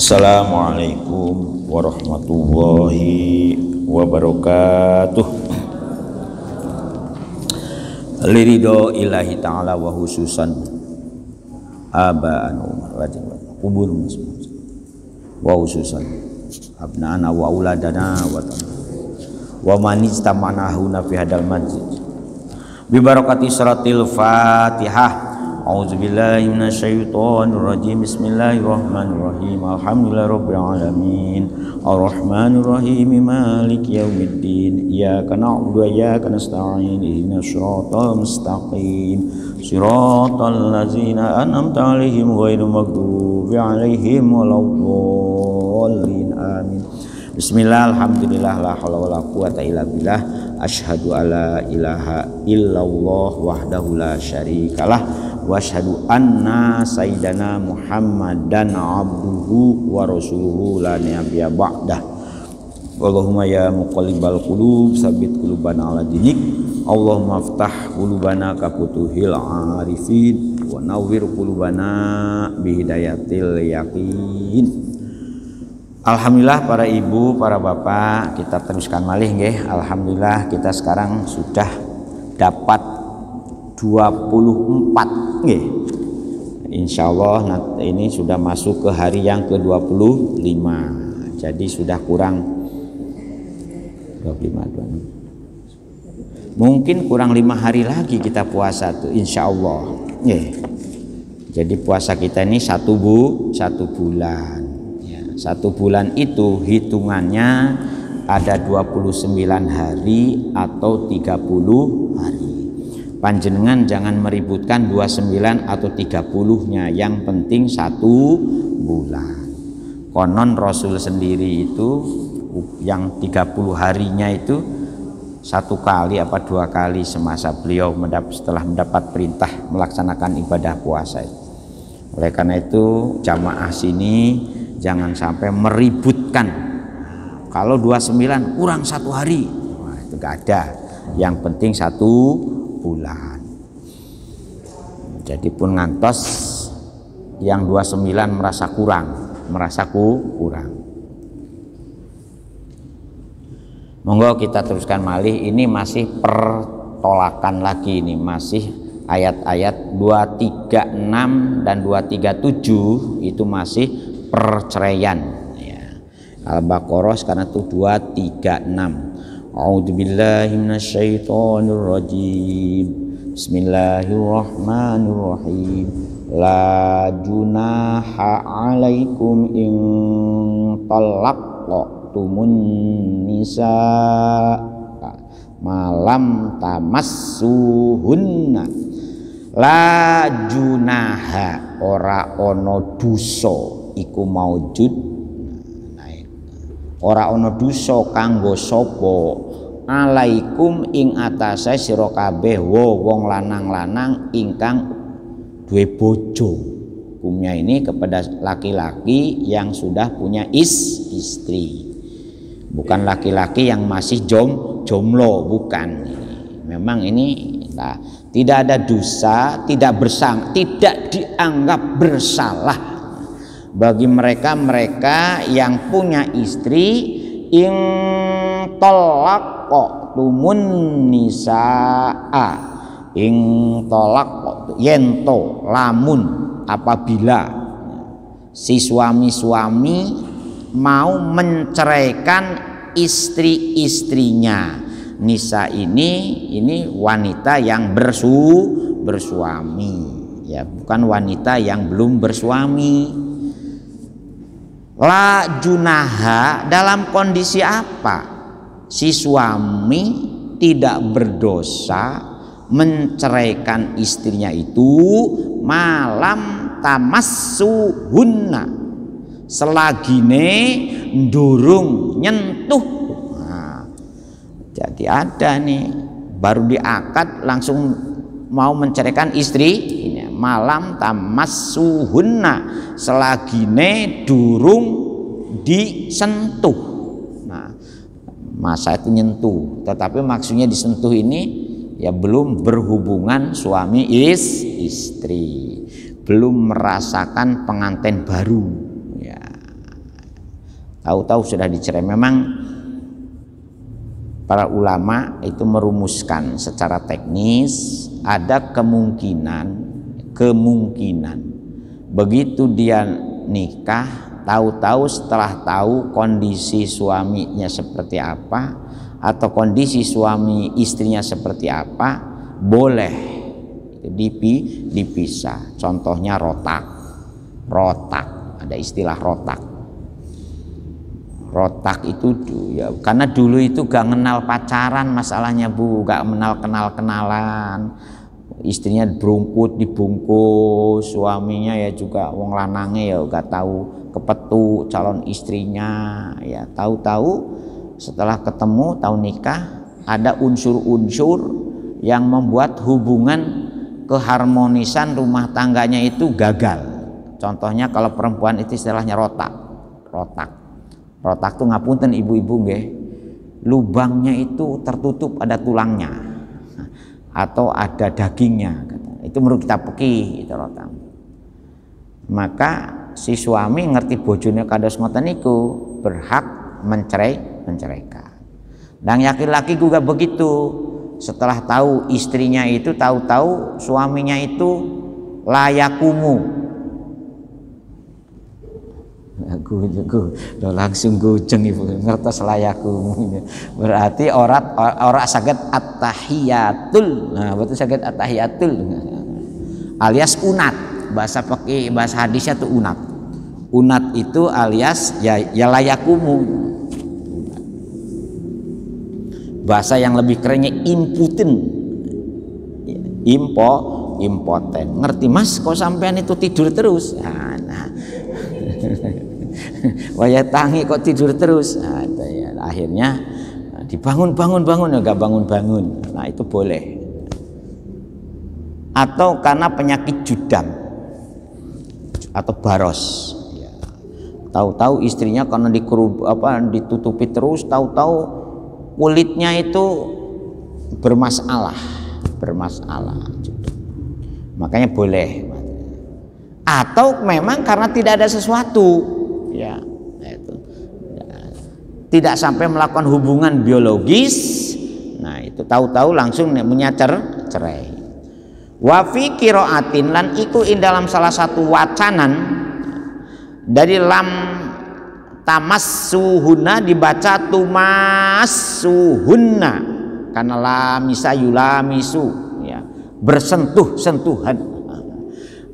Assalamualaikum warahmatullahi wabarakatuh. Liridho ilahi ta'ala wa khususan aba'an wajib kubur wa khususan abna'ana wa uladana wa manistama'nahuna fi hadal masjid bi barakati suratil Fatihah. A'udzubillahi minasyaitonirrajim. Bismillahirrahmanirrahim. Alhamdulillahirabbil alamin. Arrahmanirrahim. Maliki yaumiddin. Iyyaka na'budu wa iyyaka nasta'in. Ihdinas siratal mustaqim. Siratal ladzina an'amta 'alaihim ghairil maghdubi 'alaihim waladdallin. Amin. Bismillah, alhamdulillah, la haula wala quwata illa billah. Asyhadu alla ilaha illallah wahdahu la syarikalah wa asyhadu anna sayyidana Muhammadan abduhu wa rasuluhu la nabiyya ba'dah. Allahumma ya muqallibal qulub tsabbit qulubana ala dinik. Allahumma aftah qulubana ka futuhil arifin wa nawwir qulubana bi hidayatil yaqin. Alhamdulillah para ibu, para bapak, kita teruskan malih nggih. Alhamdulillah kita sekarang sudah dapat 24 nggih. Insyaallah ini sudah masuk ke hari yang ke-25. Jadi sudah kurang 25. Mungkin kurang 5 hari lagi kita puasa tuh insyaallah. Nggih. Jadi puasa kita ini satu bulan. Satu bulan itu hitungannya ada 29 hari atau 30 hari. Panjenengan jangan meributkan 29 atau 30-nya, yang penting satu bulan. Konon Rasul sendiri itu yang 30 harinya itu satu kali apa 2 kali semasa beliau setelah mendapat perintah melaksanakan ibadah puasa itu. Oleh karena itu jamaah sini jangan sampai meributkan. Kalau 29 kurang 1 hari, nah, itu gak ada. Yang penting 1 bulan. Jadi pun ngantos yang 29 merasa kurang. Monggo kita teruskan malih. Ini masih pertolakan lagi, ini masih ayat-ayat 236 dan 237 itu masih perceraian ya. Al-Baqarah sekarang itu 236. A'udzubillahi minasyaitonirrajim. Bismillahirrahmanirrahim. La junaha 'alaikum in talaqtumun nisa malam tamassuhunna. La junaha ora ono dosa iku maujud, ora ono dosa kanggo sapa alaikum ing atase sira kabeh wong lanang-lanang ingkang duwe bojo. Hukumnya ini kepada laki-laki yang sudah punya istri, bukan laki-laki yang masih jomblo, bukan. Memang ini tidak ada dosa, tidak dianggap bersalah bagi mereka yang punya istri ing talaqtumun nisaa ing talaq yento lamun apabila si suami mau menceraikan istri-istrinya. Nisa ini wanita yang bersuami ya, bukan wanita yang belum bersuami. La junaha dalam kondisi apa? Si suami tidak berdosa menceraikan istrinya itu malam tamassuhunna, selagine ndurung nyentuh. Nah, jadi ada nih baru diakad langsung mau menceraikan istri ini, malam tamassuhunna, selagine durung disentuh. Nah, masa itu nyentuh, tetapi maksudnya disentuh ini ya belum berhubungan suami istri, belum merasakan pengantin baru ya. tahu-tahu sudah dicerai. Memang para ulama itu merumuskan secara teknis ada kemungkinan begitu dia nikah, tahu-tahu setelah tahu kondisi suaminya seperti apa atau kondisi suami istrinya seperti apa, boleh dipisah. Contohnya rotak, ada istilah rotak itu ya, karena dulu itu gak kenal pacaran masalahnya Bu, gak kenalan, istrinya dibungkus, suaminya ya juga wong lanange ya gak tahu kepetu calon istrinya ya, tahu-tahu setelah ketemu tahu nikah ada unsur-unsur yang membuat hubungan keharmonisan rumah tangganya itu gagal. Contohnya kalau perempuan itu istilahnya rotak tuh ngapunten ibu-ibu nggih, lubangnya itu tertutup ada tulangnya atau ada dagingnya, itu menurut kita peki itu rotak. Maka si suami ngerti bojone kados ngoten niku berhak menceraikan. Dan laki-laki juga begitu, setelah tahu istrinya itu tahu-tahu suaminya itu layakumu, aku langsung gujeng ibu ngertos layakumu, berarti ora saged at-tahiyatul. Nah, betul saged at-tahiyatul alias unat, bahasa hadisnya tuh unat itu alias ya layakumu. Bahasa yang lebih kerennya impoten. Ngerti Mas, kok sampean itu tidur terus? Nah. Waya tangi kok tidur terus. Nah, ya, akhirnya dibangun enggak bangun. Nah, itu boleh. Atau karena penyakit judam atau baros. Ya. Tahu-tahu istrinya karena ditutupi terus, tahu-tahu kulitnya itu bermasalah. Makanya boleh. Atau memang karena tidak ada sesuatu, ya, itu. Tidak sampai melakukan hubungan biologis. Nah, itu tahu-tahu langsung menyacer cerai. Wa fi qiraatin lan iku ing dalam salah satu wacanan dari lam tamassuhunna dibaca tumassuhunna karena lamisa yulamisu ya, bersentuh-sentuhan.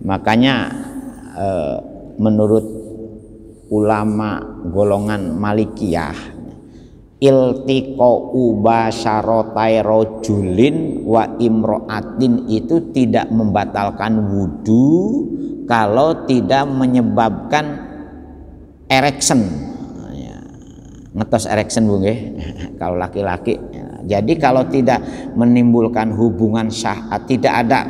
Makanya menurut ulama golongan Malikiyah, iltiqa'u basyaratai rajulin wa imra'atin itu tidak membatalkan wudu kalau tidak menyebabkan erection. Ngetos erection Bu nggih. Kalau laki-laki. Jadi kalau tidak menimbulkan hubungan syahwat, tidak ada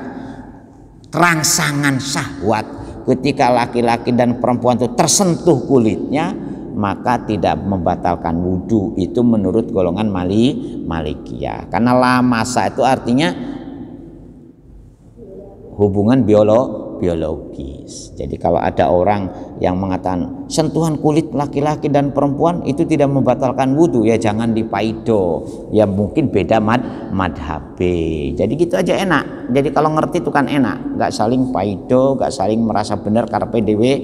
rangsangan syahwat ketika laki-laki dan perempuan itu tersentuh kulitnya, maka tidak membatalkan wudhu. Itu menurut golongan Malikiyah. Karena lamasa itu artinya hubungan biologis. Jadi kalau ada orang yang mengatakan sentuhan kulit laki-laki dan perempuan itu tidak membatalkan wudhu, ya jangan dipaido. Ya mungkin beda madhab. Jadi gitu aja enak. Jadi kalau ngerti itu kan enak, nggak saling paido, nggak saling merasa benar karpe dewe.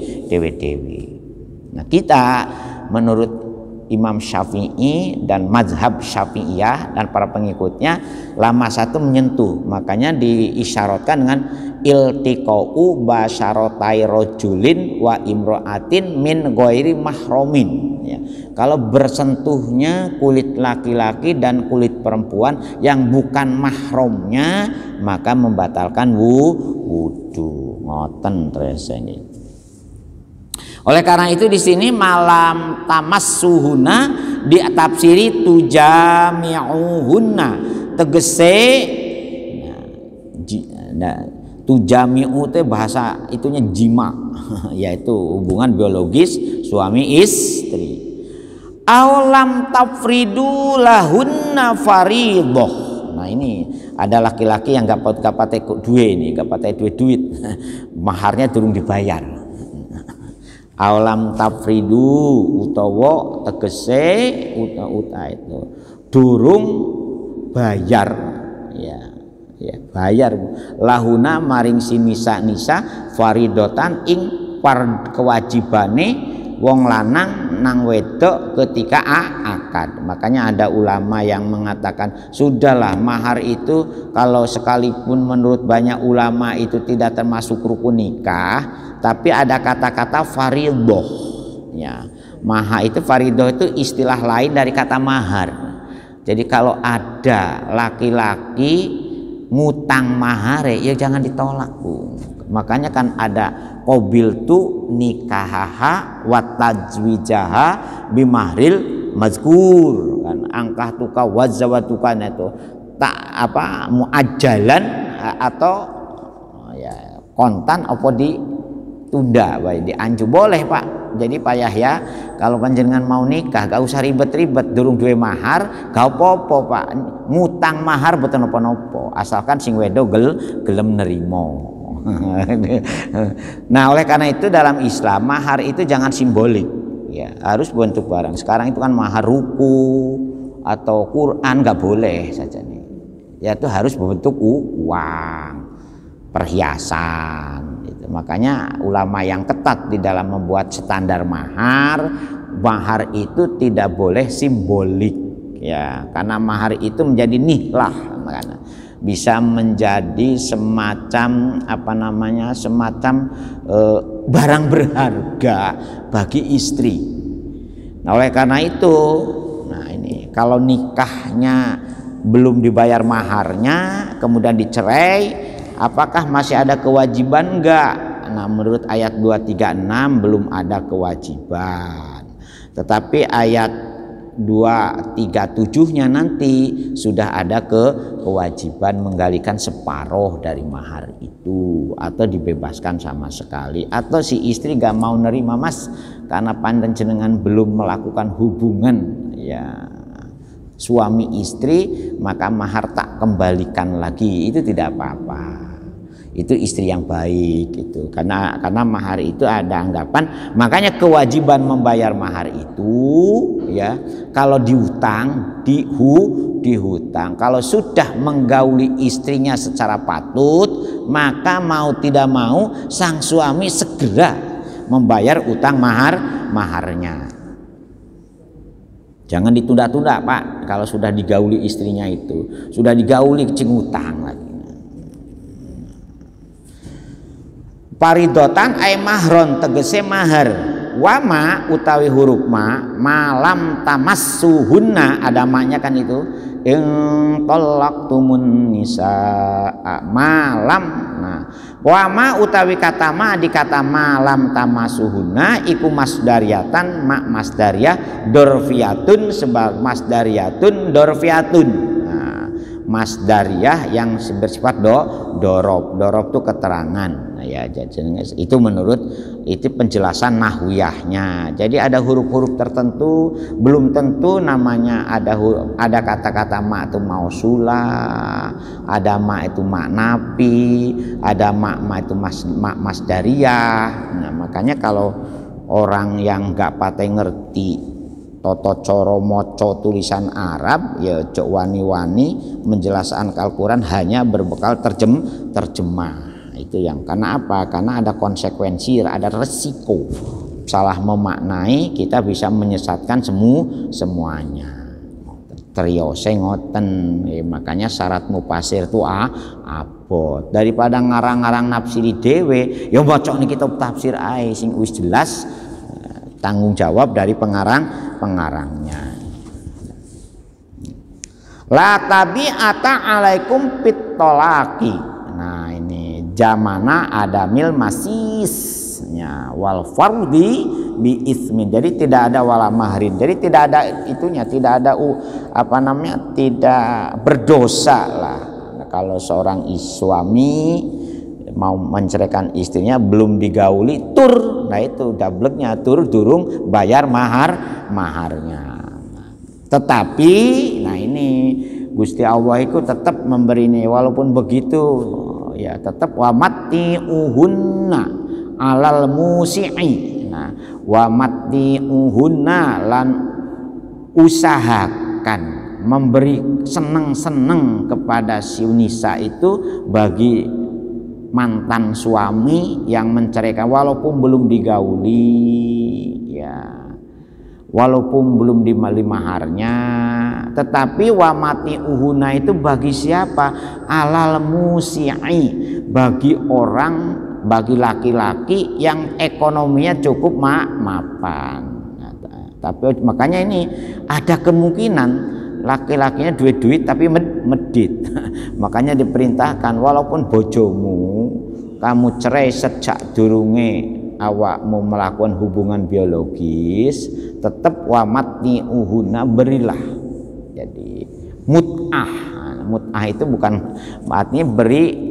Nah, kita menurut Imam Syafi'i dan mazhab Syafi'iyah dan para pengikutnya, lama satu menyentuh, makanya diisyaratkan dengan iltiqa'u basyaratai rajulin wa imra'atin min ghairi mahromin ya. Kalau bersentuhnya kulit laki-laki dan kulit perempuan yang bukan mahromnya, maka membatalkan wudu. Ngoten tresenge. Oleh karena itu di sini malam tamassuhuna ditafsiri tujami'uhunna, tegese tujami'u teh bahasa itunya jima yaitu hubungan biologis suami istri. Aulam tafridu lahunna faridoh. Nah ini ada laki-laki yang gak pate duit, maharnya durung dibayar. Awalam tafridu utawa tegese uta itu durung bayar ya bayar lahuna maring si nisa faridotan ing kewajibane wong lanang nang wedok ketika akad. Makanya ada ulama yang mengatakan sudahlah mahar itu kalau sekalipun menurut banyak ulama itu tidak termasuk rukun nikah, tapi ada kata-kata faridoh ya. Mahar itu faridoh itu istilah lain dari kata mahar. Jadi kalau ada laki-laki ngutang mahare ya jangan ditolak Bu. Makanya kan ada qabil tu nikahaha wa tajwijaha bimahril mazkur kan angkah tuka wazawatuka itu tak apa muajjalan atau ya kontan apa ditunda baik dianju boleh Pak. Jadi Pak Yahya kalau panjenengan mau nikah gak usah ribet-ribet durung duwe mahar gak apa-apa Pak, ngutang mahar boten napa-napa asalkan sing wedo gelem nerimo. Nah oleh karena itu dalam Islam mahar itu jangan simbolik ya, harus bentuk barang. Sekarang itu kan mahar ruku atau Quran gak boleh saja nih ya, itu harus berbentuk uang perhiasan gitu. Makanya ulama yang ketat di dalam membuat standar mahar itu tidak boleh simbolik ya, karena mahar itu menjadi nihlah, makanya bisa menjadi semacam apa namanya semacam barang berharga bagi istri. Nah oleh karena itu, nah ini kalau nikahnya belum dibayar maharnya kemudian dicerai, apakah masih ada kewajiban enggak? Nah menurut ayat 236 belum ada kewajiban, tetapi ayat 237-nya nanti sudah ada kewajiban menggalikan separuh dari mahar itu atau dibebaskan sama sekali, atau si istri gak mau nerima Mas karena panjenengan belum melakukan hubungan ya suami istri maka mahar tak kembalikan lagi, itu tidak apa-apa, itu istri yang baik itu karena mahar itu ada anggapan. Makanya kewajiban membayar mahar itu ya kalau dihutang dihutang, kalau sudah menggauli istrinya secara patut maka mau tidak mau sang suami segera membayar utang maharnya. Jangan ditunda-tunda Pak, kalau sudah digauli istrinya itu sudah digauli cing utang lagi. Paridotan ay mahron tegese mahar, wama utawi huruf malam tamassuhunna ada maknya kan itu ing talaqtumun nisa malam. Nah wama utawi kata ma di kata malam tamassuhunna iku masdariyatan masdariyah dorfiyatun sebab masdariyatun dorfiyatun. Masdariyah yang bersifat dorob itu keterangan. Nah, ya itu menurut itu penjelasan nahwiyahnya. Jadi ada huruf-huruf tertentu belum tentu namanya ada kata-kata ma itu mausulah, ada ma itu ma nafi, ada ma itu masdariyah. Nah makanya kalau orang yang nggak pateh ngerti toto coro moco tulisan Arab ya cok wani-wani menjelaskan Al-Quran hanya berbekal terjemah. Itu yang karena apa? Karena ada konsekuensi, ada resiko salah memaknai, kita bisa menyesatkan semuanya. Triose ngoten makanya syarat mufasir itu abot daripada ngarang-ngarang nafsiri dewe ya bocok nih kitab tafsir ae sing wis jelas, tanggung jawab dari pengarangnya. La tabi'ata alaikum pitolaki. Nah ini jamana adamil masisnya wal fardi bi ismin. Jadi tidak ada wala mahrin. Jadi tidak ada itunya, tidak ada tidak berdosa lah. Nah, kalau seorang suami mau menceraikan istrinya belum digauli tur, nah itu dableknya tur durung bayar maharnya. Tetapi nah ini Gusti Allah itu tetap memberi ini, walaupun begitu ya tetap wa mati uhunna alal musi'i. Nah wa mati'uhunna lan usahakan memberi seneng-seneng kepada si nisa itu bagi mantan suami yang menceraikan walaupun belum digauli, ya, walaupun belum dimali maharnya, tetapi wa mati'uhunna itu bagi siapa? Alal musi'i, bagi orang, bagi laki-laki yang ekonominya cukup mapan. Tapi makanya ini ada kemungkinan laki-lakinya duit-duit tapi medit. Makanya diperintahkan walaupun bojomu kamu cerai sejak durunge awakmu melakukan hubungan biologis, tetap wa mati'uhunna, berilah. Jadi mut'ah. Mut'ah itu bukan artinya beri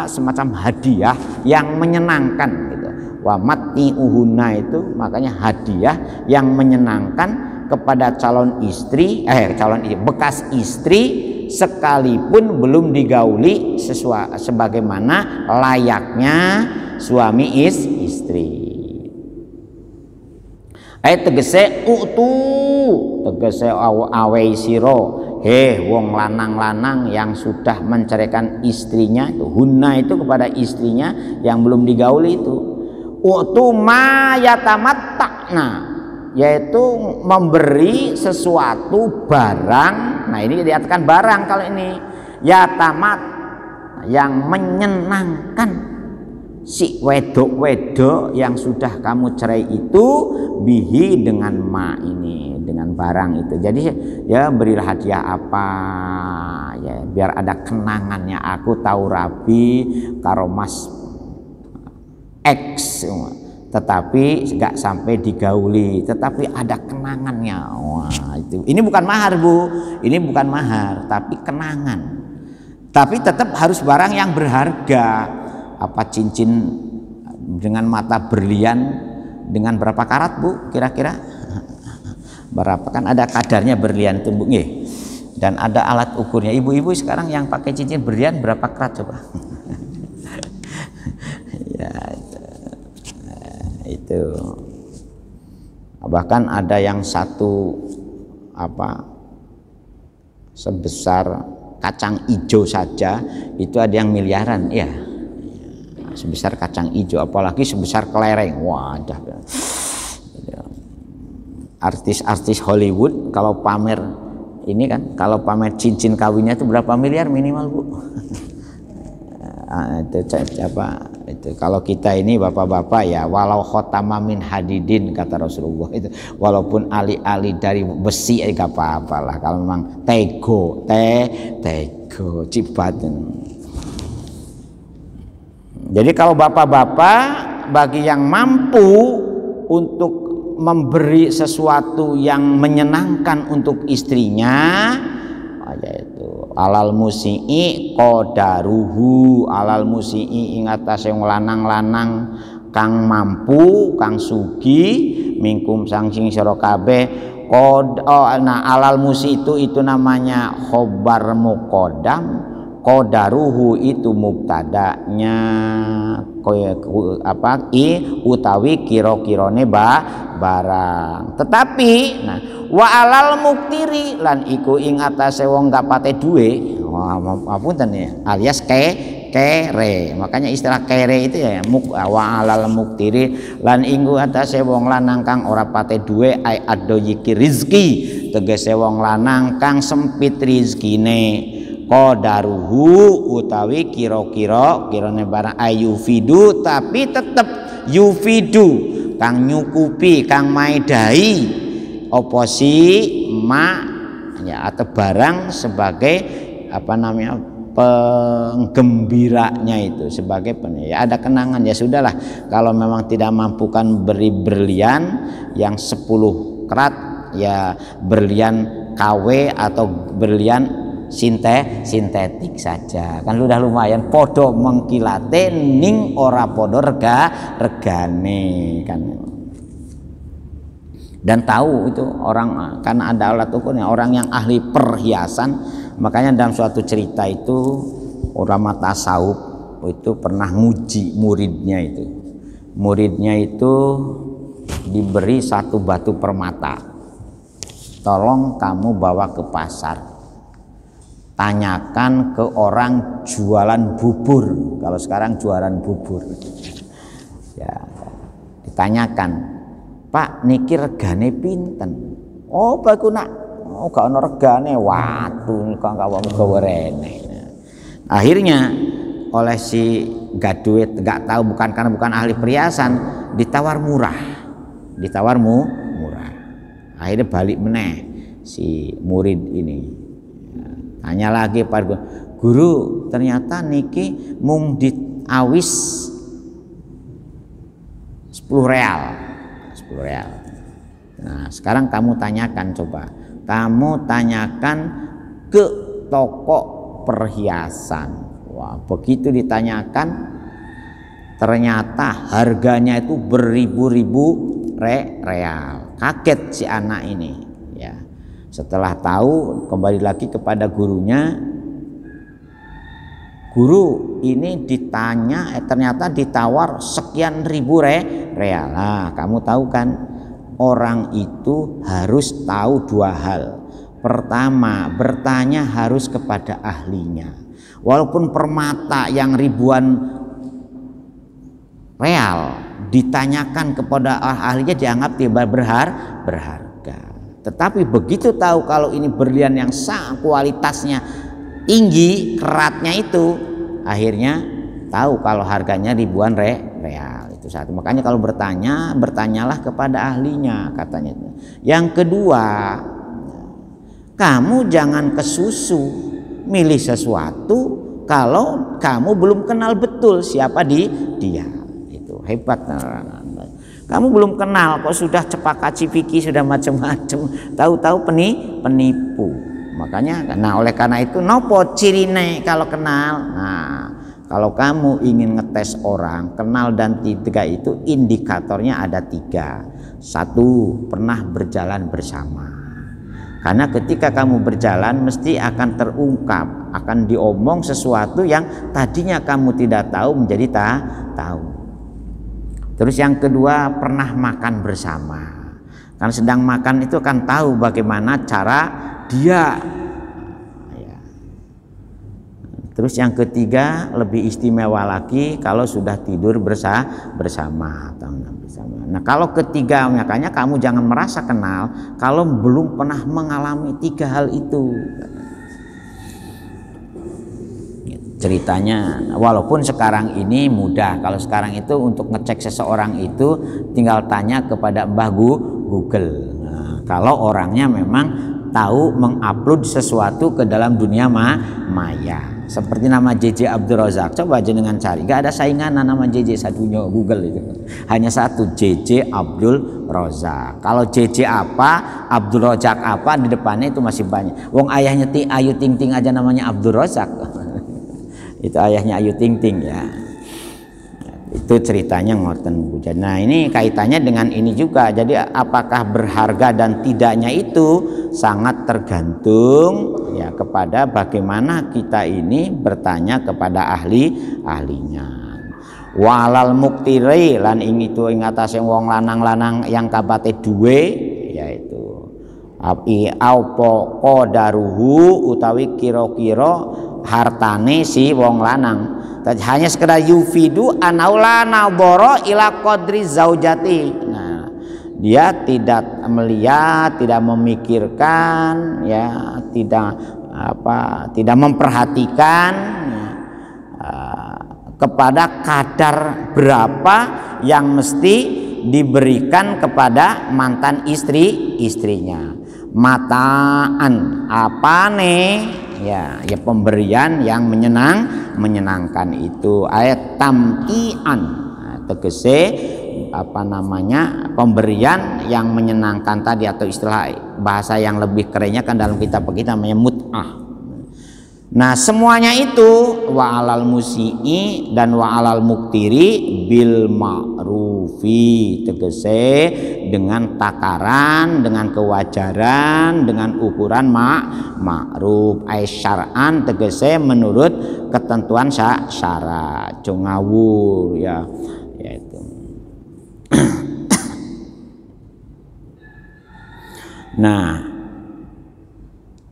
semacam hadiah yang menyenangkan gitu. Wa mati'uhunna itu makanya hadiah yang menyenangkan kepada calon istri, bekas istri sekalipun belum digauli sebagaimana layaknya suami istri. Tegese tegese awe siro, wong lanang-lanang yang sudah menceraikan istrinya itu, hunna itu kepada istrinya yang belum digauli itu, ma yatamatta'na, yaitu memberi sesuatu barang. Nah ini dikatakan barang kalau ini yatamat, yang menyenangkan si wedok-wedok yang sudah kamu cerai itu bihi dengan ma ini, dengan barang itu. Jadi ya berilah hadiah apa ya biar ada kenangannya. Aku tahu rabi karo mas X, tetapi nggak sampai digauli, tetapi ada kenangannya. Wah itu, ini bukan mahar Bu, ini bukan mahar, tapi kenangan. Tapi tetap harus barang yang berharga. Apa cincin dengan mata berlian dengan berapa karat Bu? Kira-kira berapa? Kan ada kadarnya berlian itu Bu. Dan ada alat ukurnya. Ibu-ibu sekarang yang pakai cincin berlian berapa karat coba? Ya itu. Bahkan ada yang satu sebesar kacang hijau saja itu ada yang miliaran ya. Sebesar kacang hijau, apalagi sebesar kelereng. Wah, artis-artis Hollywood kalau pamer ini kan, kalau pamer cincin kawinnya itu berapa miliar minimal Bu? Itu kalau kita ini bapak-bapak ya, walau khotama min hadidin kata Rasulullah itu, walaupun ali-ali dari besi gak apa-apa lah, kalau memang tego cipat. Jadi kalau bapak-bapak bagi yang mampu untuk memberi sesuatu yang menyenangkan untuk istrinya, yaitu alal musi'i qadaruhu, alal musi'i ing atase lanang-lanang kang mampu, kang sugi, mingkum sanging sira kabeh alal musi itu namanya khobar muqaddam. Qadaruhu itu mubtadanya utawi kira-kirane barang. Tetapi nah wa alal muktiri lan iku ing atase wong gak pate duwe. Apunten ya, alias kere. Makanya istilah kere itu ya wa alal muktiri lan ing atase wong lanang kang ora pate duwe ai adoyiki rizki, tegese wong lanang kang sempit rizkine. Qadaruhu utawi kira-kirane barang ayufidu, tapi tetap yufidu kang nyukupi, kang maidai oposi ma ya, atau barang sebagai penggembiranya itu, sebagai ya ada kenangan. Ya sudahlah, kalau memang tidak mampukan beri berlian yang 10 karat ya berlian KW atau berlian sintetik saja kan udah lumayan, podo mengkilate ning ora podo regane kan. Dan tahu itu orang, karena ada alat ukurnya, orang yang ahli perhiasan. Makanya dalam suatu cerita itu ulama tasawuf itu pernah nguji muridnya itu diberi satu batu permata, tolong kamu bawa ke pasar, tanyakan ke orang jualan bubur. Kalau sekarang jualan bubur ya, ditanyakan, Pak niki regane pinten? Oh baku nak, oh gak ono regane, watu kok gak wong gawe rene. Akhirnya oleh si gak duit, gak tahu, bukan karena bukan ahli perhiasan, ditawar murah, murah. Akhirnya balik meneh si murid ini, tanya lagi Pak Guru, ternyata niki mung diawis 10 real. Nah sekarang kamu tanyakan, coba kamu tanyakan ke toko perhiasan. Wah, begitu ditanyakan ternyata harganya itu beribu-ribu real. Kaget si anak ini ya. Setelah tahu kembali lagi kepada gurunya, guru ini ditanya ternyata ditawar sekian ribu real. Nah, kamu tahu kan orang itu harus tahu 2 hal. Pertama, bertanya harus kepada ahlinya. Walaupun permata yang ribuan real ditanyakan kepada ahlinya dianggap tidak berharga. Tetapi begitu tahu kalau ini berlian yang sangat kualitasnya tinggi, keratnya itu, akhirnya tahu kalau harganya ribuan real. Itu satu. Makanya kalau bertanyalah kepada ahlinya katanya. Yang kedua, kamu jangan kesusu milih sesuatu kalau kamu belum kenal betul siapa dia. Itu hebat. Kamu belum kenal kok sudah cepaka cipiki, sudah macam-macam, tahu-tahu penipu. Makanya oleh karena itu nopo cirine kalau kenal. Nah kalau kamu ingin ngetes orang kenal dan tidak, itu indikatornya ada 3. 1, pernah berjalan bersama. Karena ketika kamu berjalan mesti akan terungkap, akan diomong sesuatu yang tadinya kamu tidak tahu menjadi tahu. Terus yang kedua, pernah makan bersama. Karena sedang makan itu akan tahu bagaimana cara dia. Terus yang ketiga, lebih istimewa lagi kalau sudah tidur bersama. Nah kalau ketiga, makanya kamu jangan merasa kenal kalau belum pernah mengalami 3 hal itu. Ceritanya, walaupun sekarang ini mudah, kalau sekarang itu untuk ngecek seseorang itu tinggal tanya kepada Mbah Google. Nah, kalau orangnya memang tahu mengupload sesuatu ke dalam dunia maya. Seperti nama JJ Abdul Razak, coba aja dengan cari, gak ada saingan nama JJ satunya Google itu, hanya satu, JJ Abdul Razak. Kalau JJ apa, Abdul Razak apa, di depannya itu masih banyak. Wong ayahnya Ayu Ting Ting aja namanya Abdul Razak. Itu ayahnya Ayu Ting Ting ya. Itu ceritanya ngoten Bu. Nah ini kaitannya dengan ini juga. Jadi apakah berharga dan tidaknya itu sangat tergantung ya kepada bagaimana kita ini bertanya kepada ahlinya. Walal muktiri lan ing itu ing atase wong lanang-lanang yang kabate duwe, yaitu apa qadaruhu utawi kira-kira hartane si wong lanang. Hanya sekedar yufidu anaula naboro ila qadri zaujati. Nah, dia tidak melihat, tidak memikirkan, ya, tidak memperhatikan kepada kadar berapa yang mesti diberikan kepada mantan istrinya. Mataan apa nih? Ya pemberian yang menyenangkan itu, ayat tamtian, tegese pemberian yang menyenangkan tadi, atau istilah bahasa yang lebih kerennya kan dalam kitab kita namanya mut'ah. Nah semuanya itu wa alal musii dan wa alal muktiri bil ma'rufi, tegese dengan takaran, dengan kewajaran, dengan ukuran ma'ruf, ai syar'an, tegese menurut ketentuan syarat, aja ngawur ya itu. Nah,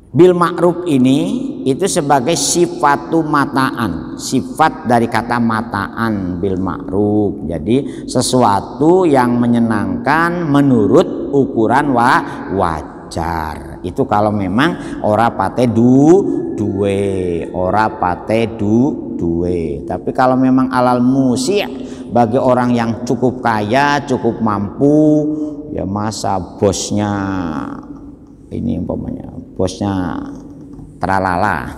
bil ma'ruf ini itu sebagai sifatu mataan, sifat dari kata mataan bil ma'ruf. Jadi sesuatu yang menyenangkan menurut ukuran wajar. Itu kalau memang ora pate duwe, ora pate duwe. Tapi kalau memang alal musi' bagi orang yang cukup kaya, cukup mampu, ya masa bosnya ini umpamanya bosnya tralala.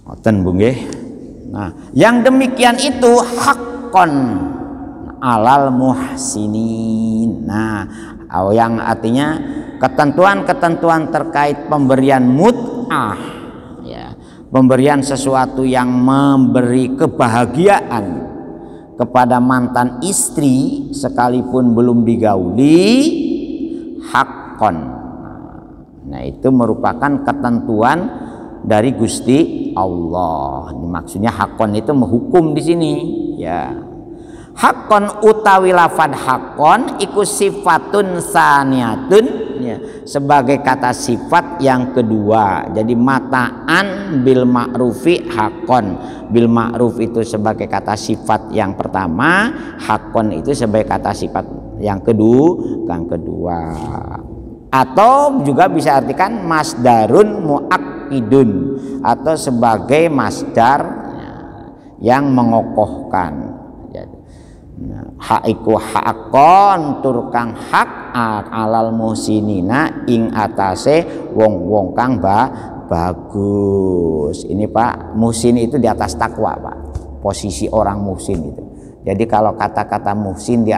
Ngoten Bu nggih. Nah, yang demikian itu haqqon alal muhsinin. Nah, yang artinya ketentuan-ketentuan terkait pemberian mut'ah, ya, pemberian sesuatu yang memberi kebahagiaan kepada mantan istri sekalipun belum digauli, haqqon. Nah, itu merupakan ketentuan dari Gusti Allah. Ini maksudnya haqqon itu menghukum di sini, ya. Haqqon utawi lafad haqqon iku sifatun saniyatun, ya, sebagai kata sifat yang kedua. Jadi mataan bil ma'rufi haqqon. Bil ma'ruf itu sebagai kata sifat yang pertama, haqqon itu sebagai kata sifat yang kedua. Atau juga bisa artikan masdarun muakkidun, atau sebagai masdar yang mengokohkan. Ha'iku haqqon turkang hak alal muhsinina ing atase wong-wong kang bagus. Ini Pak, muhsin itu di atas takwa Pak, posisi orang muhsin itu. Jadi kalau kata-kata muhsin di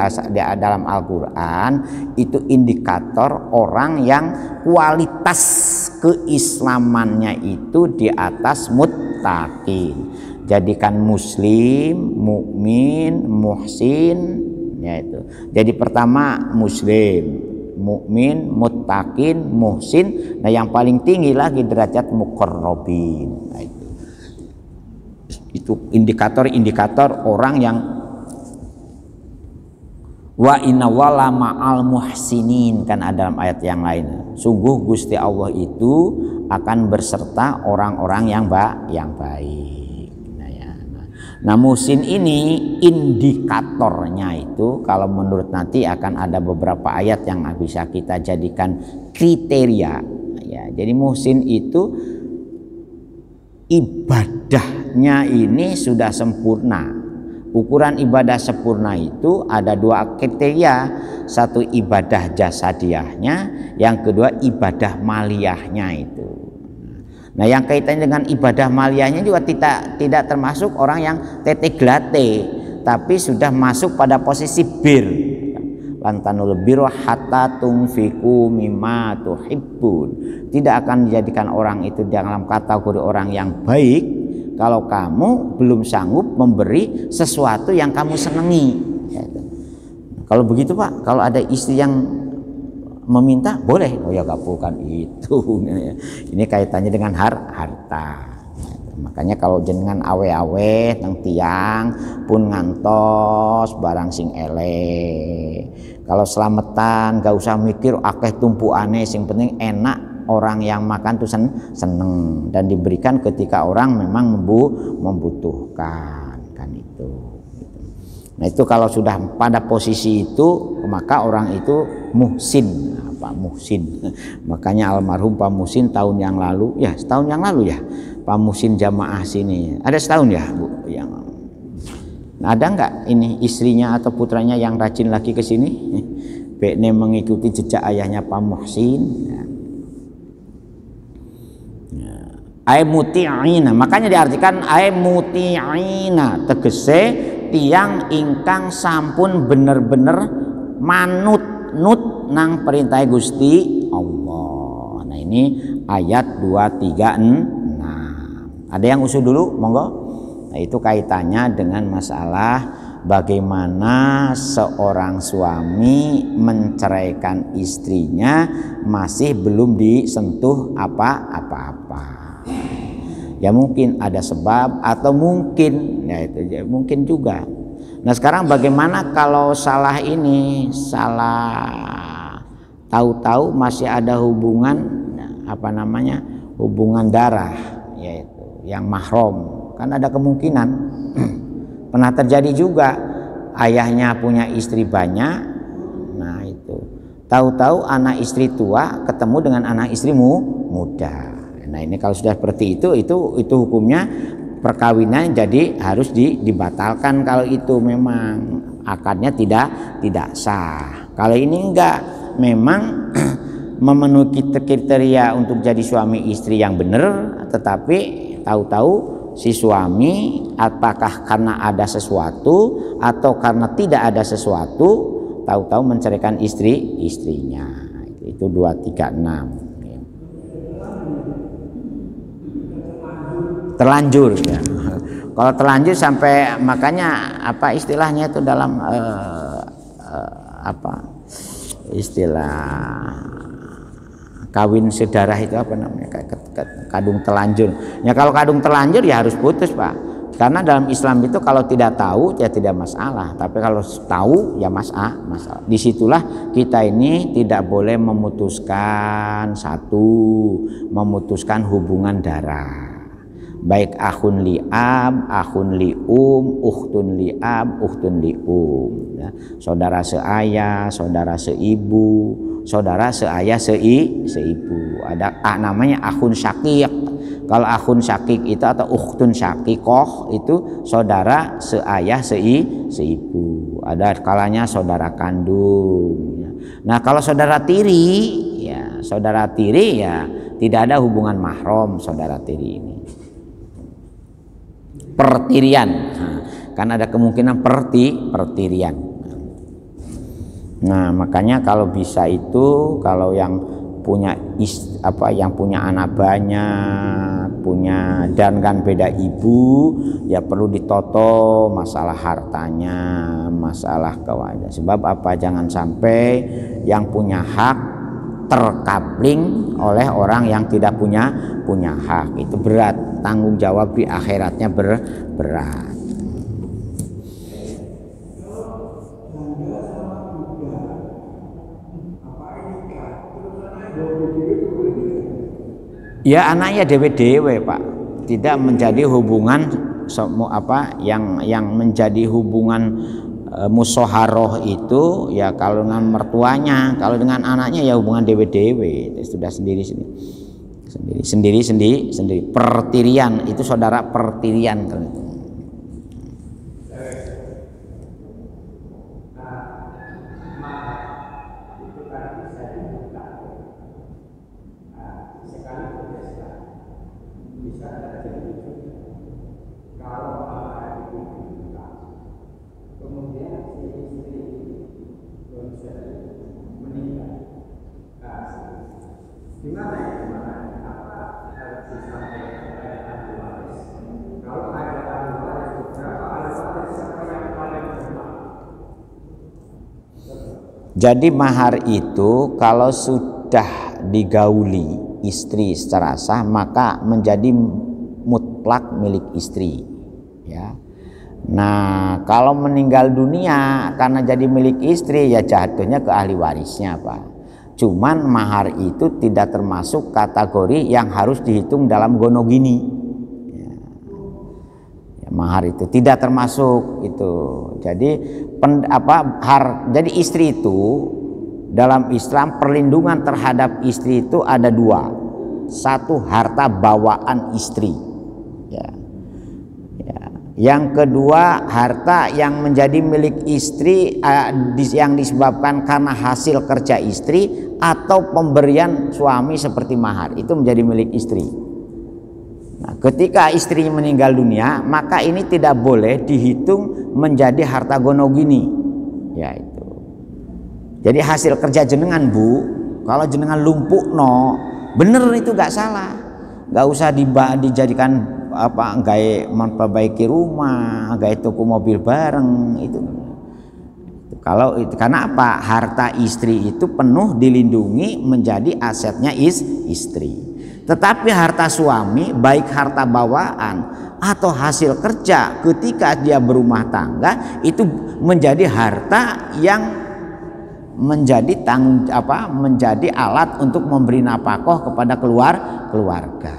dalam Al-Quran itu indikator orang yang kualitas keislamannya itu di atas muttaqin. Jadikan muslim, mukmin, muhsin, ya itu. Jadi pertama muslim, mukmin, muttaqin, muhsin. Nah, yang paling tinggi lagi derajat muqarrabin. Nah, itu indikator-indikator orang yang wa inna wala ma'al muhsinin, kan ada dalam ayat yang lain. Sungguh Gusti Allah itu akan berserta orang-orang yang baik. Nah, muhsin ini indikatornya itu kalau menurut nanti akan ada beberapa ayat yang bisa kita jadikan kriteria, ya. Jadi muhsin itu ibadahnya ini sudah sempurna. Ukuran ibadah sempurna itu ada dua kriteria, satu ibadah jasadiahnya, yang kedua ibadah maliyahnya itu. Nah, yang kaitannya dengan ibadah maliyahnya juga tidak termasuk orang yang tete glate, tapi sudah masuk pada posisi bir. Lantanul birra hatta tunfiqu mimma tuhibbun. Tidak akan dijadikan orang itu dalam kategori orang yang baik kalau kamu belum sanggup memberi sesuatu yang kamu senangi. Kalau begitu Pak, kalau ada istri yang meminta boleh, oh ya kabulkan itu. Ini kaitannya dengan harta. Makanya kalau jenengan awe-awe nang tiang pun ngantos barang sing elek. Kalau selamatan gak usah mikir akeh tumpuane, sing penting enak, orang yang makan tuh seneng dan diberikan ketika orang memang membutuhkan, kan itu. Nah, itu kalau sudah pada posisi itu maka orang itu muhsin. Pak Muhsin, makanya almarhum Pak Muhsin tahun yang lalu, ya setahun yang lalu ya, Pak Muhsin jamaah sini ada setahun ya Bu, yang ada nggak ini istrinya atau putranya yang rajin lagi ke sini, bekne mengikuti jejak ayahnya Pak Muhsin. Ay muti'ina, makanya diartikan ay muti'ina, tegese tiang ingkang sampun bener-bener manut nang perintah Gusti Allah. Nah, ini ayat 236. Ada yang usul dulu, monggo. Nah, itu kaitannya dengan masalah bagaimana seorang suami menceraikan istrinya masih belum disentuh apa-apa. Ya mungkin ada sebab atau mungkin ya itu ya, mungkin juga. Nah, sekarang bagaimana kalau salah ini, salah tahu-tahu masih ada hubungan hubungan darah, yaitu yang mahram. Kan ada kemungkinan pernah terjadi juga ayahnya punya istri banyak, nah itu tahu-tahu anak istri tua ketemu dengan anak istrimu muda. Nah ini kalau sudah seperti itu hukumnya perkawinan jadi harus dibatalkan kalau itu memang akadnya tidak sah. Kalau ini enggak, memang memenuhi kriteria untuk jadi suami istri yang benar, tetapi tahu-tahu si suami apakah karena ada sesuatu atau karena tidak ada sesuatu, tahu-tahu menceraikan istrinya. Itu 236. Terlanjur ya. Kalau terlanjur sampai, makanya apa istilahnya itu dalam istilah kawin sedarah itu apa namanya, kadung telanjur. Ya kalau kadung telanjur ya harus putus, Pak. Karena dalam Islam itu kalau tidak tahu ya tidak masalah, tapi kalau tahu ya masalah. Disitulah kita ini tidak boleh memutuskan hubungan darah. Baik akhun li'ab, akhun li'um, ukhtun li'ab, ukhtun li'um, ya. Saudara seayah, saudara seibu, saudara seayah seibu. Ada namanya akhun syakik. Kalau akhun syakik itu atau ukhtun syakikoh itu saudara seayah seibu. Ada kalanya saudara kandung, ya. Nah kalau saudara tiri ya tidak ada hubungan mahram saudara tiri ini. Pertirian, karena ada kemungkinan pertirian. Nah makanya kalau bisa itu, kalau yang punya anak banyak, dan kan beda ibu, ya perlu ditoto masalah hartanya, masalah kewajiban. Sebab apa? Jangan sampai yang punya hak terkapling oleh orang yang tidak punya hak. Itu berat, tanggung jawab di akhiratnya berat. Ya anaknya dewe-dewe, Pak. Tidak menjadi hubungan yang menjadi hubungan musoharoh itu ya kalau dengan mertuanya, kalau dengan anaknya ya hubungan dewe-dewe, sudah sendiri. Pertirian itu saudara pertirian kan itu. Jadi mahar itu kalau sudah digauli istri secara sah maka menjadi mutlak milik istri, ya. Nah kalau meninggal dunia karena jadi milik istri ya jatuhnya ke ahli warisnya, Pak. Cuman mahar itu tidak termasuk kategori yang harus dihitung dalam gonogini, ya. Mahar itu tidak termasuk itu. Jadi jadi istri itu dalam Islam perlindungan terhadap istri itu ada dua. Satu, harta bawaan istri, ya. Yang kedua, harta yang menjadi milik istri yang disebabkan karena hasil kerja istri atau pemberian suami seperti mahar, itu menjadi milik istri. Nah, ketika istrinya meninggal dunia, maka ini tidak boleh dihitung menjadi harta gonogini, ya itu. Jadi hasil kerja jenengan, Bu, kalau jenengan lumpuh bener itu gak salah, gak usah dijadikan gaya memperbaiki rumah, gaya toko mobil bareng itu. Kalau itu karena apa? Harta istri itu penuh dilindungi menjadi asetnya istri. Tetapi harta suami, baik harta bawaan atau hasil kerja ketika dia berumah tangga, itu menjadi harta yang menjadi menjadi alat untuk memberi nafkah kepada keluarga.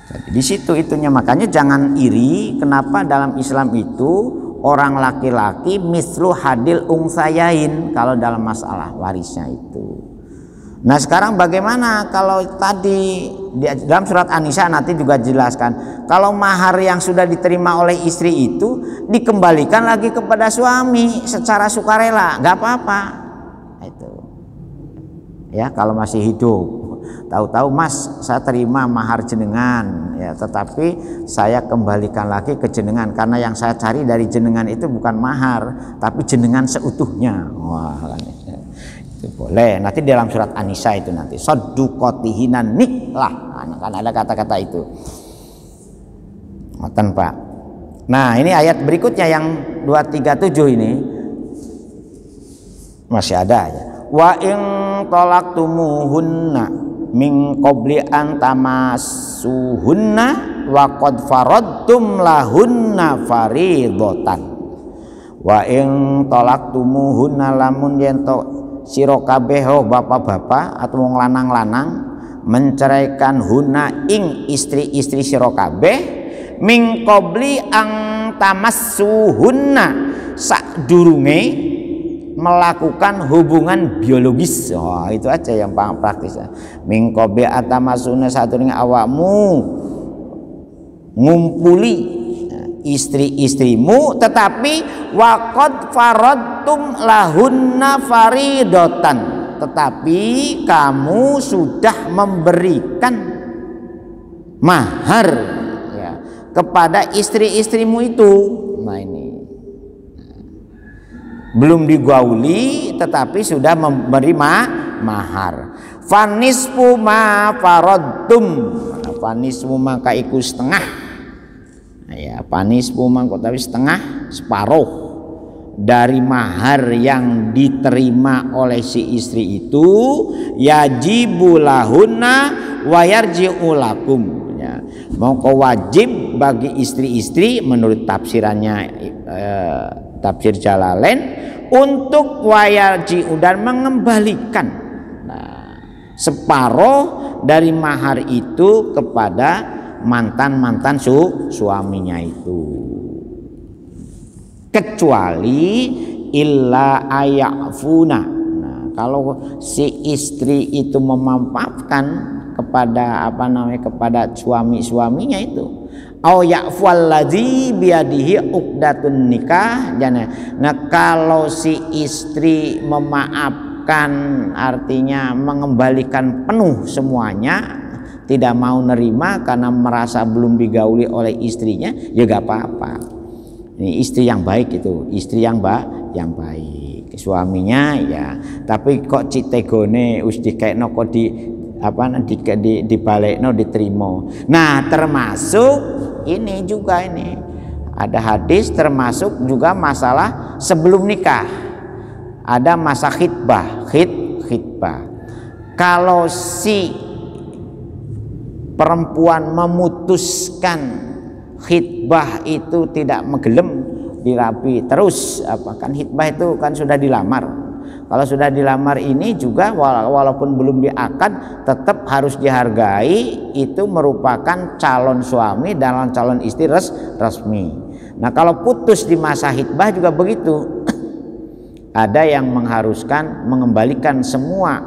Jadi di situ itunya, makanya jangan iri. Kenapa dalam Islam itu orang laki-laki mislu hadil ungsayain kalau dalam masalah warisnya itu. Nah sekarang bagaimana kalau tadi dalam surat An-Nisa nanti juga jelaskan, kalau mahar yang sudah diterima oleh istri itu dikembalikan lagi kepada suami secara sukarela, nggak apa-apa. Itu ya kalau masih hidup. Tahu-tahu mas saya terima mahar jenengan ya, tetapi saya kembalikan lagi ke jenengan karena yang saya cari dari jenengan itu bukan mahar tapi jenengan seutuhnya. Wah itu boleh. Nanti dalam surat An-Nisa itu nanti sadduqatihinan niklah, kan ada kata-kata itu. Ngoten Pak. Nah ini ayat berikutnya yang 237 ini masih ada ya. Wa in talaqtumuhunna min qabli an tamassuhunna wa qad faradtum lahunna faridatan. Wa in talaqtumuhunna lamun yen sira kabeh bapak-bapak atau wong lanang-lanang menceraikan hunna ing istri-istri sira kabeh min qabli ang tamassuhunna sadurunge melakukan hubungan biologis. Itu aja yang paling praktis. Min qabli atamasuna sadurunge awakmu ngumpuli istri-istrimu tetapi waqad faradtum lahunna faridatan, tetapi kamu sudah memberikan mahar ya, kepada istri-istrimu itu. Nah ini belum digauli tetapi sudah memberi mahar. Fanisfu ma faradtum, fanisfu maka iku setengah. Ya, panisfu mangko tapi setengah, separuh dari mahar yang diterima oleh si istri itu yajibu lahunna wa yarji'u lakum ya. Maka wajib bagi istri-istri menurut tafsirannya tafsir Jalalain untuk wayarji'u dan mengembalikan separuh dari mahar itu kepada mantan-mantan suaminya itu, kecuali illa ayafuna. Nah, kalau si istri itu memaafkan kepada kepada suaminya itu, au ya'ful ladzi biyadihi uqdatun nikah. Nah, kalau si istri memaafkan artinya mengembalikan penuh semuanya, tidak mau nerima karena merasa belum digauli oleh istrinya, ya gak apa-apa. Ini istri yang baik itu, istri yang baik. Suaminya ya, tapi kok citegone wis dikekno kok dibalekno diterima. Nah, termasuk ini juga ini. Ada hadis termasuk juga masalah sebelum nikah. Ada masa khitbah, khitbah. Kalau si perempuan memutuskan khitbah itu tidak menggelem dirapi terus, kan khitbah itu kan sudah dilamar. Kalau sudah dilamar ini juga walaupun belum diakad tetap harus dihargai, itu merupakan calon suami dan calon istri resmi. Nah kalau putus di masa khitbah juga begitu. Ada yang mengharuskan mengembalikan semua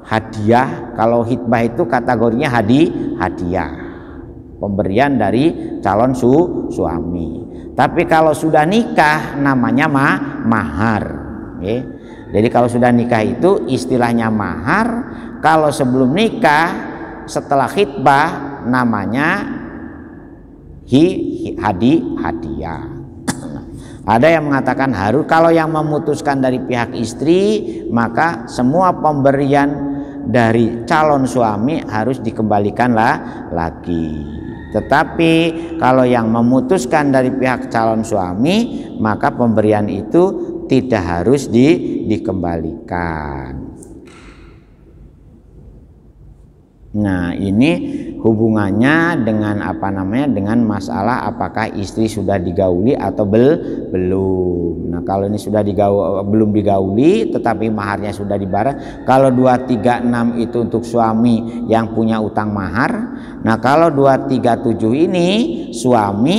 hadiah. Kalau khitbah itu kategorinya hadiah, pemberian dari calon suami. Tapi kalau sudah nikah namanya mahar. Okay. Jadi kalau sudah nikah itu istilahnya mahar. Kalau sebelum nikah setelah khitbah namanya hadiah. Ada yang mengatakan harus, kalau yang memutuskan dari pihak istri maka semua pemberian dari calon suami harus dikembalikan lagi. Tetapi kalau yang memutuskan dari pihak calon suami maka pemberian itu tidak harus dikembalikan. Nah ini hubungannya dengan apa namanya, dengan masalah apakah istri sudah digauli atau belum. Nah, kalau ini sudah belum digauli tetapi maharnya sudah dibayar, kalau 236 itu untuk suami yang punya utang mahar. Nah, kalau 237 ini suami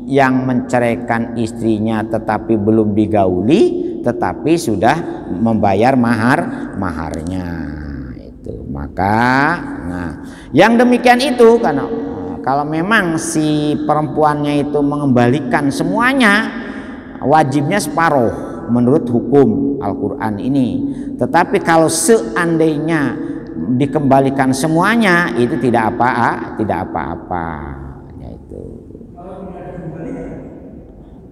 yang menceraikan istrinya tetapi belum digauli tetapi sudah membayar maharnya itu. Maka nah, yang demikian itu karena kalau memang si perempuannya itu mengembalikan semuanya, wajibnya separuh menurut hukum Al-Qur'an ini. Tetapi kalau seandainya dikembalikan semuanya itu tidak apa-apa. Yaitu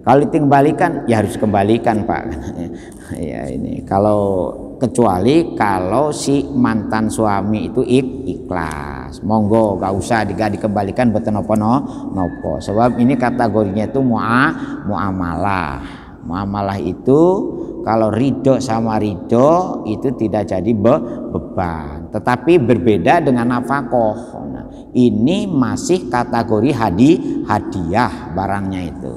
kalau dikembalikan ya harus kembalikan, Pak. Ya ini kalau kecuali kalau si mantan suami itu ikhlas, monggo gak usah dikembalikan boten nopo. Sebab ini kategorinya itu muamalah. Muamalah itu kalau ridho sama ridho itu tidak jadi beban, tetapi berbeda dengan nafkah. Nah, ini masih kategori hadiah barangnya itu.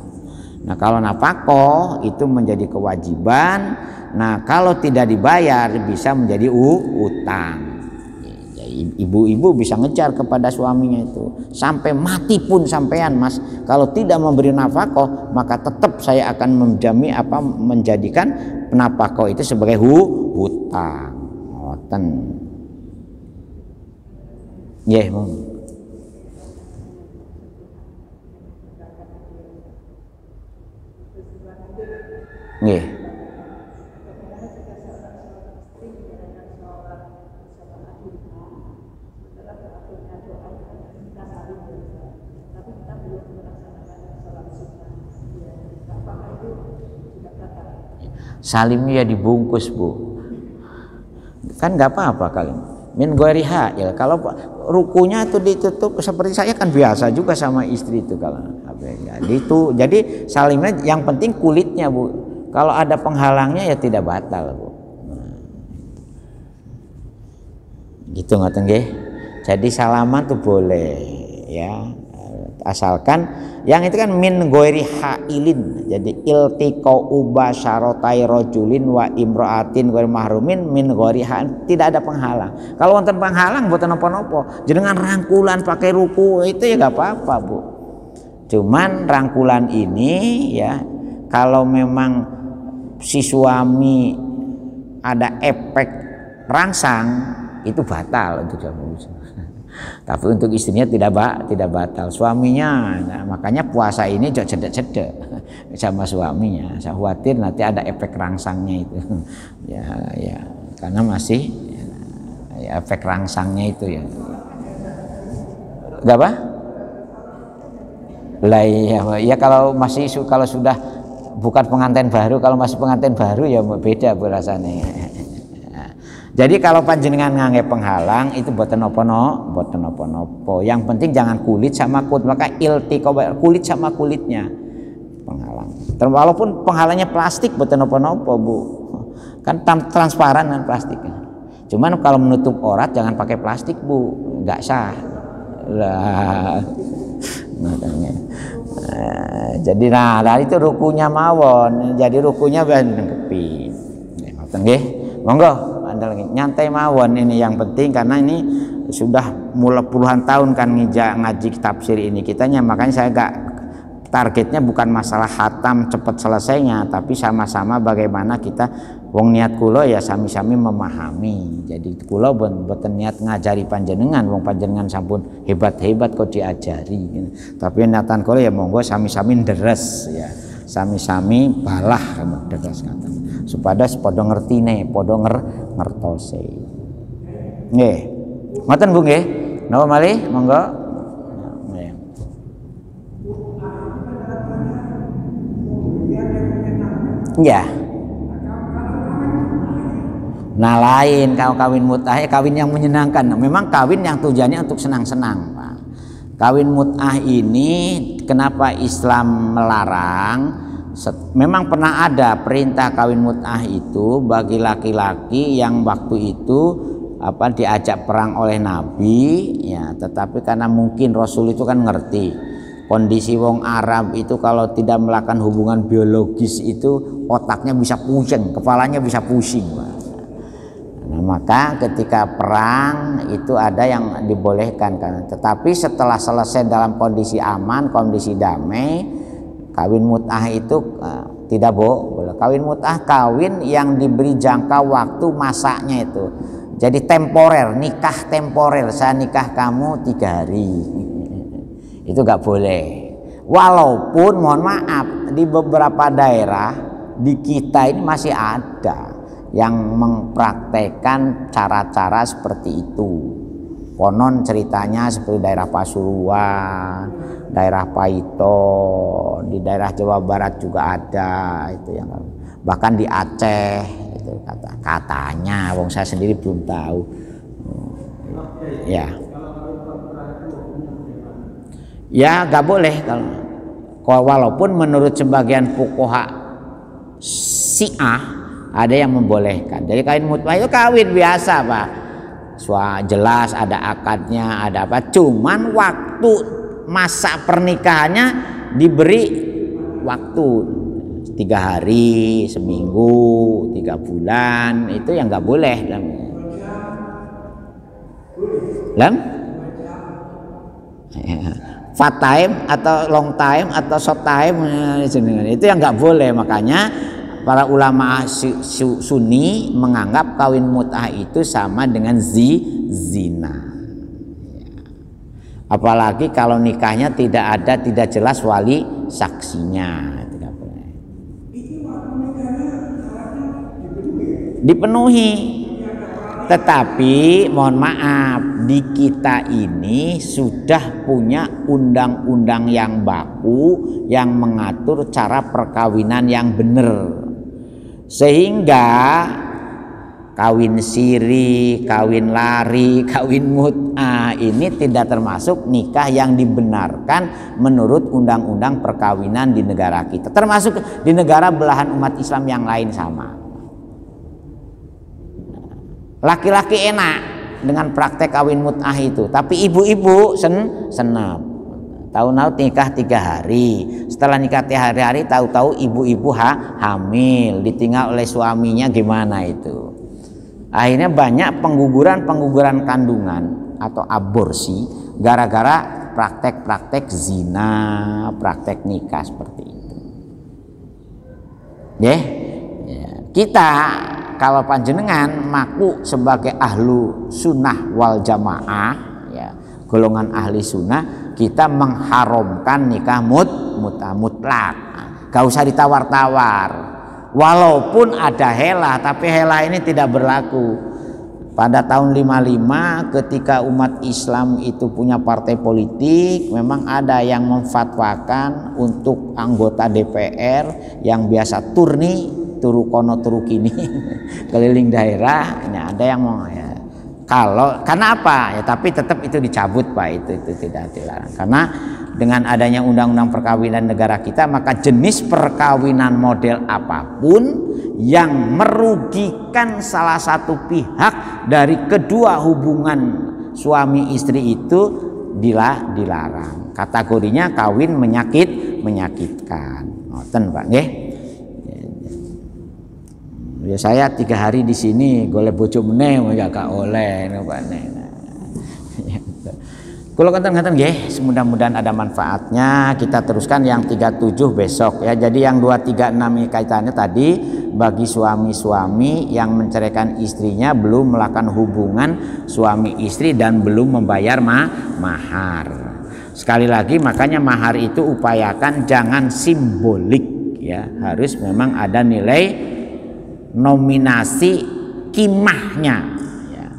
Nah, kalau nafkah itu menjadi kewajiban. Nah, kalau tidak dibayar bisa menjadi utang. Ibu-ibu bisa ngejar kepada suaminya itu sampai mati pun sampean, Mas, kalau tidak memberi nafkah maka tetap saya akan menjadikan nafkah itu sebagai hutang. Ngoten. Nggih, Mong. Nggih. Salimnya dibungkus, Bu. Kan nggak apa-apa kali. Min ghairi ha'il. Kalau rukunya itu ditutup seperti saya kan biasa juga sama istri itu kalau itu. Jadi salimnya yang penting kulitnya, Bu. Kalau ada penghalangnya ya tidak batal, Bu. Gitu ngoten nggih. Jadi salaman tuh boleh ya. Asalkan yang itu kan min ghairi ha'ilin. Jadi iltiqau ubasyaratai rajulin wa imra'atin ghairi mahrumin min ghairi ha'il, tidak ada penghalang. Kalau wonten penghalang mboten napa-napa. Jenengan rangkulan pakai ruku itu ya enggak apa-apa, Bu. Cuman rangkulan ini ya kalau memang si suami ada efek rangsang itu batal untuk suami. Tapi untuk istrinya tidak batal. Suaminya, nah, makanya puasa ini cedek-cedek sama suaminya. Saya khawatir nanti ada efek rangsangnya itu. ya, karena masih ya, efek rangsangnya itu ya. Enggak apa? Lah ya kalau sudah bukan pengantin baru, kalau masih pengantin baru ya beda rasanya. Jadi kalau panjenengan nganggep penghalang itu boten napa-napa. Yang penting jangan kulit sama kulit, maka iltiqa kulit sama kulitnya penghalang. Walaupun penghalangnya plastik boten napa-napa, Bu. Kan transparan kan plastik. Cuman kalau menutup aurat jangan pakai plastik, Bu. Enggak sah. Lah. Jadi dari itu rukunya mawon. Jadi rukunya nengkepi. Ngoten nggih. Monggo nyantai mawon, ini yang penting karena ini sudah mulai puluhan tahun kan ngaji tafsir ini kitanya, makanya saya targetnya bukan masalah khatam cepat selesainya, tapi sama-sama bagaimana kita wong niat kula ya sami-sami memahami. Jadi kula boten niat ngajari panjenengan, wong panjenengan sampun hebat-hebat kok diajari. Tapi niatan kula ya monggo sami-sami deres ya. Sami-sami balah deres ngaten. Supaya padha ngertine, padha ngertose. Nggih. Ngoten Bu nggih. Napa malih? Monggo. Nggih. Ya. Nah lain kalau kawin mut'ah, kawin yang menyenangkan. Memang kawin yang tujuannya untuk senang-senang, Pak. Kawin mut'ah ini kenapa Islam melarang? Memang pernah ada perintah kawin mut'ah itu bagi laki-laki yang waktu itu diajak perang oleh Nabi, ya, tetapi karena mungkin Rasul itu kan ngerti kondisi wong Arab itu kalau tidak melakukan hubungan biologis itu otaknya bisa pusing, kepalanya bisa pusing. Nah, maka ketika perang itu ada yang dibolehkan kan. Tetapi setelah selesai dalam kondisi aman, kondisi damai, kawin mut'ah itu tidak boleh. Kawin mut'ah kawin yang diberi jangka waktu masaknya itu. Jadi temporer, nikah temporer. Saya nikah kamu 3 hari. Itu gak boleh. Walaupun mohon maaf di beberapa daerah di kita ini masih ada yang mempraktekkan cara-cara seperti itu. Konon ceritanya seperti daerah Pasuruan, daerah Paito, di daerah Jawa Barat juga ada itu yang bahkan di Aceh itu katanya, wong saya sendiri belum tahu. Ya. Ya gak boleh kalau walaupun menurut sebagian fuqaha Syiah ada yang membolehkan. Jadi kawin mut'ah itu kawin biasa, Pak. Jelas ada akadnya, ada apa. Cuman waktu masa pernikahannya diberi waktu 3 hari, seminggu, 3 bulan, itu yang nggak boleh. Fat time atau long time atau short time itu yang nggak boleh. Makanya para ulama Sunni menganggap kawin mut'ah itu sama dengan zina. Apalagi kalau nikahnya tidak jelas wali saksinya. Tidak boleh. Dipenuhi. Tetapi mohon maaf, di kita ini sudah punya undang-undang yang baku yang mengatur cara perkawinan yang benar. Sehingga kawin siri, kawin lari, kawin mut'ah ini tidak termasuk nikah yang dibenarkan menurut undang-undang perkawinan di negara kita. Termasuk di negara belahan umat Islam yang lain sama. Laki-laki enak dengan praktek kawin mut'ah itu, tapi ibu-ibu senap. Tahu-tahu nikah 3 hari, setelah nikah 3 hari tahu-tahu ibu-ibu hamil, ditinggal oleh suaminya, gimana itu? Akhirnya banyak pengguguran kandungan atau aborsi gara-gara praktek-praktek zina, praktek nikah seperti itu. Ya, kita kalau panjenengan maku sebagai ahlu sunnah wal jamaah, ya, golongan ahli sunnah, kita mengharamkan nikah mutlak. Gak usah ditawar-tawar. Walaupun ada helah, tapi helah ini tidak berlaku. Pada tahun 55 ketika umat Islam itu punya partai politik, memang ada yang memfatwakan untuk anggota DPR yang biasa turu kono turu kini keliling daerah. Ini ada yang mau, ya. Kalau karena apa? Ya, tapi tetap itu dicabut, Pak. Itu tidak dilarang. Karena dengan adanya undang-undang perkawinan negara kita, maka jenis perkawinan model apapun yang merugikan salah satu pihak dari kedua hubungan suami istri itu dilarang. Kategorinya kawin menyakitkan. Ngoten, Pak, nggih. Ya saya 3 hari di sini golek bojo meneh ya gak oleh Pak. Kula kanten-kanten nggih, mudah-mudahan ada manfaatnya. Kita teruskan yang 37 besok ya. Jadi yang 236 kaitannya tadi bagi suami-suami yang menceraikan istrinya belum melakukan hubungan suami istri dan belum membayar mahar. Sekali lagi makanya mahar itu upayakan jangan simbolik ya, harus memang ada nilai nominasi kimahnya ya.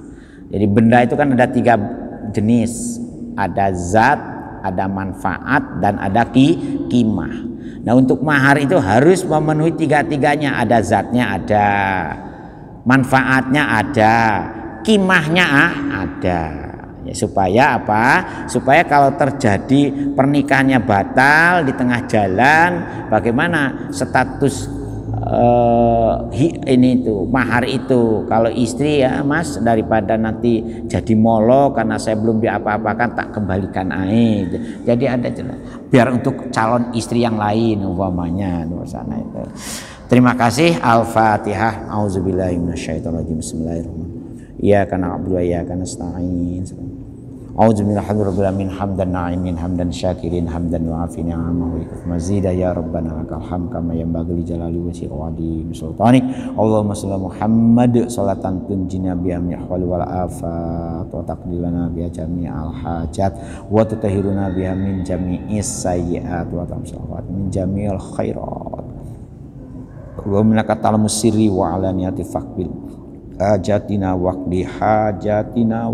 Jadi benda itu kan ada 3 jenis, ada zat, ada manfaat, dan ada kimah. Nah untuk mahar itu harus memenuhi 3-tiganya, ada zatnya, ada manfaatnya, ada kimahnya, ada ya, supaya apa? Supaya kalau terjadi pernikahannya batal di tengah jalan, bagaimana status ini tuh mahar itu. Kalau istri ya Mas, daripada nanti jadi molo karena saya belum diapa-apakan, tak kembalikan aja. Jadi ada biar untuk calon istri yang lain umpamanya di sana itu. Terima kasih. Al-Fatihah. Auzubillahi minasyaitonirrajim. Bismillahirrahmanirrahim. Iyyaka na'budu wa iyyaka nasta'in. Auzubillahi hamdan na'imin hamdan syakirin hamdan wa'afin ni'amahu wa ikuf mazida ya rabbana lakal hamd kama yanbaghi li jalali wajhika wa azimi sultanik. Allahumma shalli Muhammad salatan tunjina biha min ahwali wal afat wa taqdilana biha jami'al hajat wa tutahhiruna biha min jami'is sayyi'at wa tamsahhat min jami'il khairat. Allahumma innaka ta'lamu sirri wa alaniyati faqbil hajatina waqdi hajatina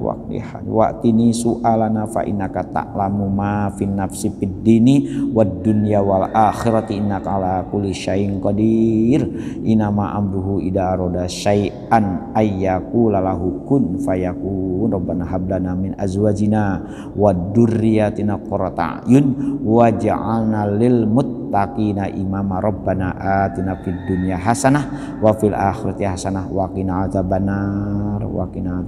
waqtini su'alana fa innaka ta'lamu ma fin nafsi fid dini wad dunya wal akhirati innaka ala kulli syai'in qadir. Inama amruhu idza arada syai'an ayyaqula lahu kun fayakun. Rabbana hab lana min azwajina wad dzurriyyatina qurrata a'yun waj'alna lil muttaqina imama. Rabbana atina fid dunya hasanah wa fil akhirati hasanah wa qina adzabannar wa qina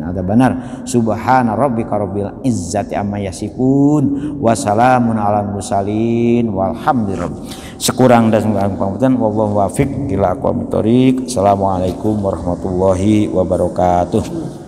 adzabannar. Subhana rabbika rabbil izzati amma yasifun wa salamun alal mursalin walhamdulillah. Sekurang dan pengamatan wallahu wafiq ila aqwamit thoriq. Assalamualaikum warahmatullahi wabarakatuh.